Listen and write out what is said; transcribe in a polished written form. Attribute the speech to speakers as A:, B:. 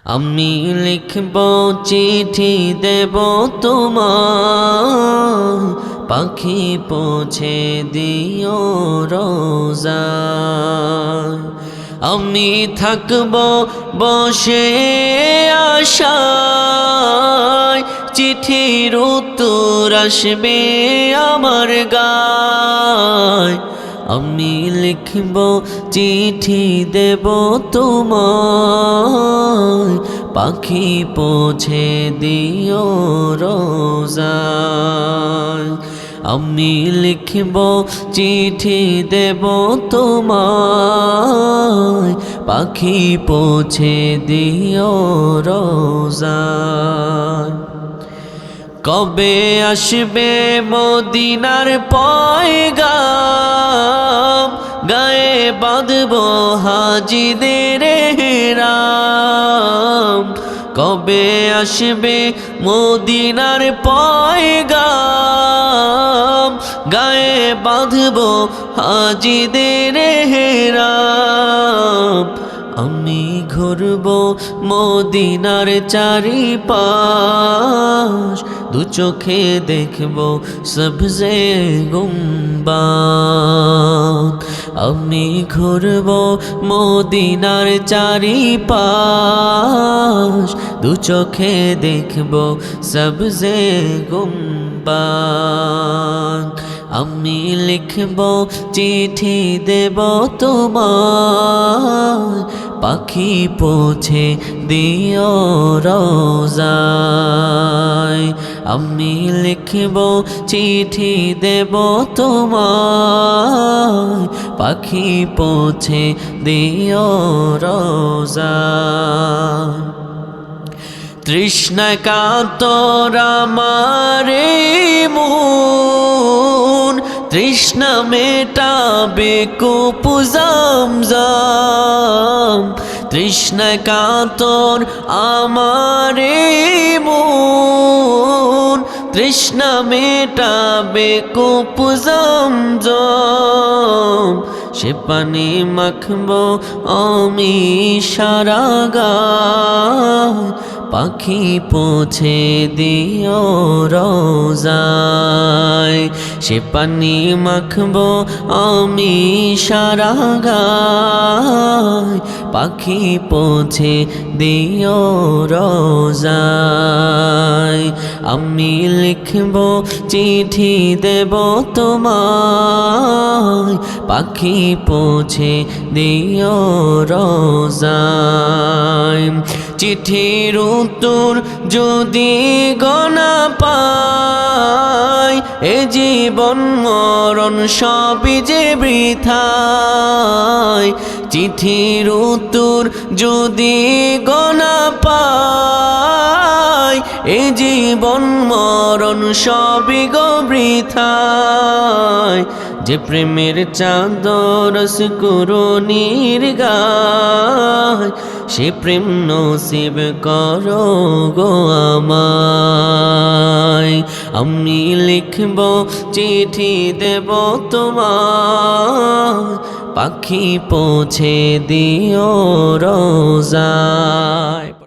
A: আমি লিখব চিঠি দেব তোমার, পাখি পৌঁছে দিও রোজায়। আমি থাকব বসে আশায়, চিঠির উত্তর আসবে আমার গায়। আমি লিখব চিঠি দেব তোমায়, পাখি পৌঁছে দিও রোজায়। আমি লিখব চিঠি দেব তোমায়, পাখি পৌঁছে দিও রোজায়। কবে আসবে মদিনার পয়গাম, গায়ে বাঁধব হাজিদের হেরাম। কবে আসবে মদিনার পয়গাম, গায়ে বাঁধব হাজিদের হেরাম। আমি ঘুরব মদিনার চারিপাশ, দু চোখে দেখব সবজে গুম্বাদ। আমি ঘুরব মদিনার চারিপাশ, দু চোখে দেখব সবজে গুম্বাদ। আমি লিখব চিঠি দেব তোমায়, পাখি পৌঁছে দিও রোজায়। আমি লিখব চিঠি দেব তোমায়, পাখি পৌঁছে দিও রোজায়। তৃষ্ণা কাতর আমার মন, তৃষ্ণা মেটাবে কূপ জামজাম। তৃষ্ণা কাতর আমার মন, তৃষ্ণা মেটাবে কূপ জামজাম। সে পানি মাখব আমি সারা গায়, পাখি পৌঁছে দিও রোজায়। সে পানি মাখব আমি সারা গায়, পাখি পৌঁছে দিও রোজায়। আমি লিখব চিঠি দেব তোমায়, পাখি পৌঁছে দিও রোজায়। চিঠির উত্তর যদি গনা পাই, এ জীবন মরণ সবই যে বৃথায়। চিঠির উত্তর যদি গনা পাই, এ জীবন মরণ সবই গো বৃথায়। যে প্রেমের চাদর করুণীর গায়, সে প্রেম নসিব করো গো আমায়। আমি লিখব চিঠি দেব তোমায়, পাখি পৌঁছে দিও রোজায়।